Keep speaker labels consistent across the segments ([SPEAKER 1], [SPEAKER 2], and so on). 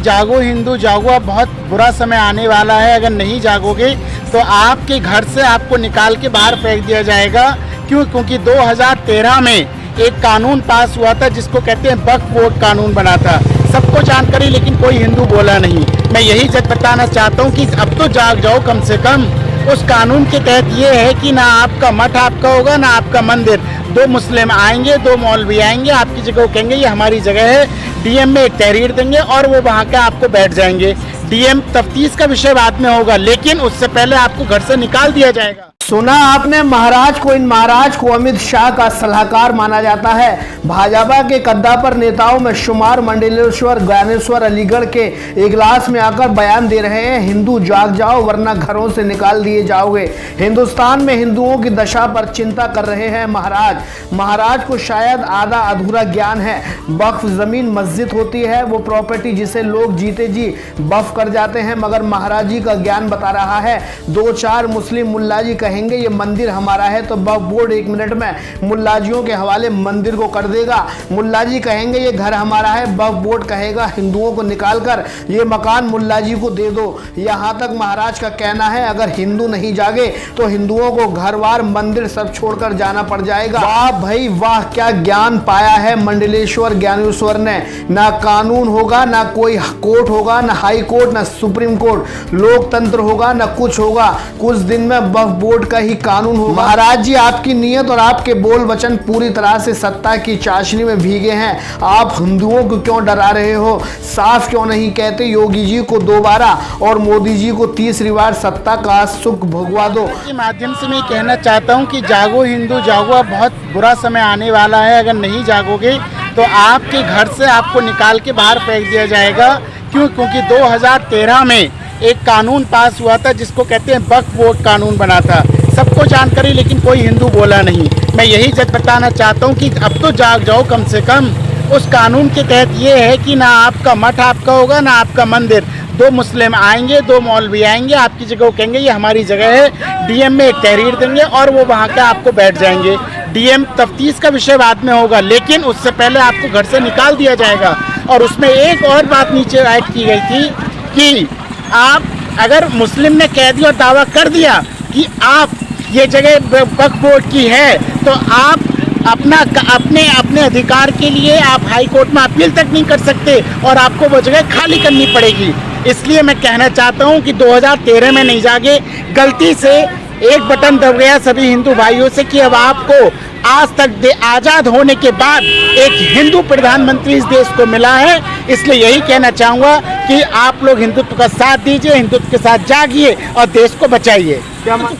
[SPEAKER 1] जागो हिंदू जागो, अब बहुत बुरा समय आने वाला है। अगर नहीं जागोगे तो आपके घर से आपको निकाल के बाहर फेंक दिया जाएगा। क्यों? क्योंकि 2013 में एक कानून पास हुआ था जिसको कहते हैं वक्फ बोर्ड कानून बना था। सबको जानकारी, लेकिन कोई हिंदू बोला नहीं। मैं यही बताना चाहता हूँ कि अब तो जाग जाओ कम से कम। उस कानून के तहत ये है कि ना आपका मठ आपका होगा ना आपका मंदिर। दो मुस्लिम आएंगे, दो मौलवी आएंगे, आपकी जगह कहेंगे ये हमारी जगह है, डीएम में एक तहरीर देंगे और वो वहाँ के आपको बैठ जाएंगे। डीएम तफ्तीश का विषय बाद में होगा, लेकिन उससे पहले आपको घर से निकाल दिया जाएगा।
[SPEAKER 2] सुना आपने महाराज को। इन महाराज को अमित शाह का सलाहकार माना जाता है। भाजपा के कद्दा पर नेताओं में शुमार मंडलेश्वर ज्ञानेश्वर अलीगढ़ के इजलास में आकर बयान दे रहे हैं, हिंदू जाग जाओ वरना घरों से निकाल दिए जाओगे। हिंदुस्तान में हिंदुओं की दशा पर चिंता कर रहे हैं महाराज। महाराज को शायद आधा अधूरा ज्ञान है। वक्फ जमीन मस्जिद होती है, वो प्रॉपर्टी जिसे लोग जीते जी वक्फ कर जाते हैं, मगर महाराज जी का ज्ञान बता रहा है। दो चार मुस्लिम मुल्ला जी कहेंगे ये मंदिर हमारा है तो वक्फ बोर्ड 1 मिनट में मुल्लाजियों के हवाले मंदिर को कर देगा। मुल्लाजी कहेंगे ये घर हमारा है, वक्फ बोर्ड कहेगा हिंदुओं को निकालकर ये मकान मुल्लाजी को दे दो। यहाँ तक महाराज का कहना है अगर हिंदू नहीं जागे तो हिंदुओं को घरवार मंदिर सब छोड़कर जाना पड़ जाएगा। वाह भाई वाह, क्या ज्ञान पाया है मंडलेश्वर ज्ञानेश्वर ने। ना कानून होगा, ना कोई कोर्ट होगा, ना हाई कोर्ट, ना सुप्रीम कोर्ट, लोकतंत्र होगा, ना कुछ होगा। कुछ दिन में वक्फ बोर्ड का ही कानून होगा। महाराज जी आपकी नीयत और आपके बोल वचन पूरी तरह से सत्ता की चाशनी में भीगे हैं। आप हिंदुओं को क्यों डरा रहे हो? साफ क्यों नहीं कहते योगी जी को दोबारा और मोदी जी को तीसरी बार सत्ता का सुख भोगवा दो।
[SPEAKER 1] के माध्यम से मैं कहना चाहता हूं कि जागो हिंदू जागो, अब बहुत बुरा समय आने वाला है। अगर नहीं जागोगे तो आपके घर से आपको निकाल के बाहर फेंक दिया जाएगा। क्यों? क्योंकि 2013 में एक कानून पास हुआ था जिसको कहते हैं वक्फ बोर्ड कानून बना था। सबको जानकारी, लेकिन कोई हिंदू बोला नहीं। मैं यही बताना चाहता हूँ कि अब तो जाग जाओ कम से कम। उस कानून के तहत ये है कि ना आपका मठ आपका होगा ना आपका मंदिर। दो मुस्लिम आएंगे, दो मौलवी आएंगे, आपकी जगह कहेंगे ये हमारी जगह है, डीएम में एक तहरीर देंगे और वो वहाँ के आपको बैठ जाएंगे। डीएम तफ्तीश का विषय बाद में होगा, लेकिन उससे पहले आपको घर से निकाल दिया जाएगा। और उसमें एक और बात नीचे ऐड की गई थी कि आप अगर मुस्लिम ने कह दिया और दावा कर दिया कि आप ये जगह वक्फ बोर्ड की है तो आप अपने अधिकार के लिए आप हाई कोर्ट में अपील तक नहीं कर सकते और आपको वो जगह खाली करनी पड़ेगी। इसलिए मैं कहना चाहता हूँ कि 2013 में नहीं जागे, गलती से एक बटन दब गया सभी हिंदू भाइयों से कि अब आपको आज तक आज़ाद होने के बाद एक हिंदू प्रधानमंत्री इस देश को मिला है। इसलिए यही कहना चाहूँगा कि आप लोग हिंदुत्व का साथ दीजिए, हिंदुत्व के साथ जागिए और देश को बचाइए।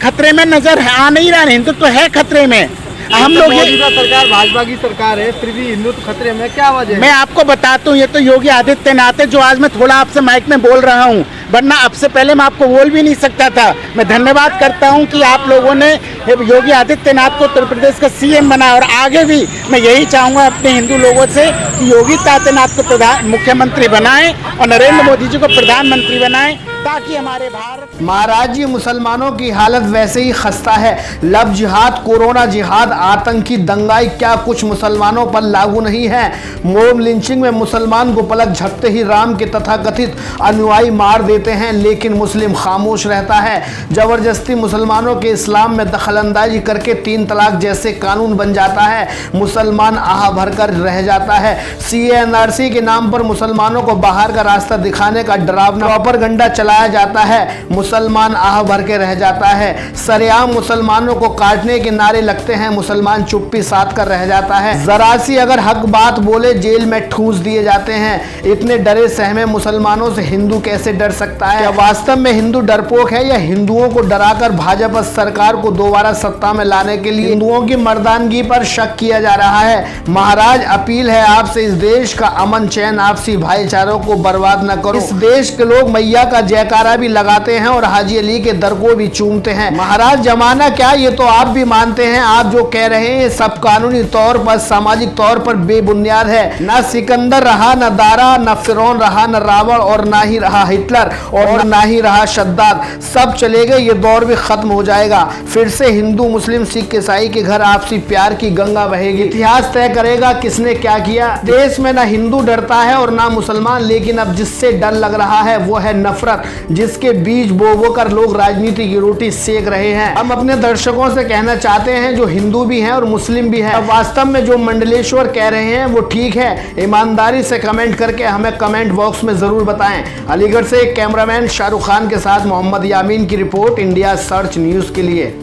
[SPEAKER 1] खतरे में नजर आ नहीं रहा, हिंदुत्व है खतरे में। हम लोग
[SPEAKER 2] मौजूदा सरकार भाजपा की सरकार है, फिर भी हिंदुत्व खतरे में, क्या वजह है?
[SPEAKER 1] मैं आपको बताता हूँ, ये तो योगी आदित्यनाथ है जो आज मैं थोड़ा आपसे माइक में बोल रहा हूँ, वरना अब से पहले मैं आपको बोल भी नहीं सकता था। मैं धन्यवाद करता हूँ कि आप लोगों ने योगी आदित्यनाथ को उत्तर प्रदेश का सीएम बनाया और आगे भी मैं यही चाहूँगा अपने हिंदू लोगों से कि योगी आदित्यनाथ को मुख्यमंत्री बनाएं और नरेंद्र मोदी जी को प्रधानमंत्री बनाएं, ताकि हमारे भारत।
[SPEAKER 2] महाराज जी मुसलमानों की हालत वैसे ही खस्ता है। लब जिहाद, कोरोना जिहाद, आतंकी दंगाई क्या कुछ मुसलमानों पर लागू नहीं है? मोब लिंचिंग में मुसलमान को पलक झपकते ही राम के तथाकथित अनुयायी मार देते हैं, लेकिन मुस्लिम खामोश रहता है। जबरदस्ती मुसलमानों के इस्लाम में दखलंदाजी करके 3 तलाक जैसे कानून बन जाता है, मुसलमान आह भरकर रह जाता है। CNRC के नाम पर मुसलमानों को बाहर का रास्ता दिखाने का डरावना प्रोपेगेंडा चलाया जाता है, मुसलमान आह भर के रह जाता है। सरेआम मुसलमानों को काटने के नारे लगते हैं, मुसलमान चुप्पी साध कर रह जाता है। जरा सी अगर हक बात बोले जेल में ठूस दिए जाते हैं। इतने डरे सहमे मुसलमानों से हिंदू कैसे डर सकता है? क्या वास्तव में हिंदू डरपोक है या हिंदुओं को डराकर भाजपा सरकार को दोबारा सत्ता में लाने के लिए हिंदुओं की मर्दानगी पर शक किया जा रहा है? महाराज अपील है आपसे, इस देश का अमन चैन आपसी भाईचारों को बर्बाद न करो। इस देश के लोग मैया का जय जयकारा भी लगाते हैं और हाजी अली के दर को भी चूमते हैं। महाराज जमाना क्या, ये तो आप भी मानते हैं। आप जो कह रहे हैं सब कानूनी तौर पर, सामाजिक तौर पर बेबुनियाद है। ना सिकंदर रहा, न दारा, न फिरौन रहा, न रावण, और ना ही रहा हिटलर, और ना ही रहा शद्दाद। सब चले गए, ये दौर भी खत्म हो जाएगा। फिर से हिंदू, मुस्लिम, सिख, ईसाई के घर आपसी प्यार की गंगा बहेगी। इतिहास तय करेगा किसने क्या किया। देश में ना हिंदू डरता है और ना मुसलमान, लेकिन अब जिससे डर लग रहा है वो है नफरत, जिसके बीज बो कर लोग राजनीति की रोटी सेक रहे हैं। हम अपने दर्शकों से कहना चाहते हैं जो हिंदू भी हैं और मुस्लिम भी हैं, अब वास्तव में जो मंडलेश्वर कह रहे हैं वो ठीक है। ईमानदारी से कमेंट करके हमें कमेंट बॉक्स में जरूर बताएं। अलीगढ़ से कैमरामैन शाहरुख खान के साथ मोहम्मद यामीन की रिपोर्ट, इंडिया सर्च न्यूज के लिए।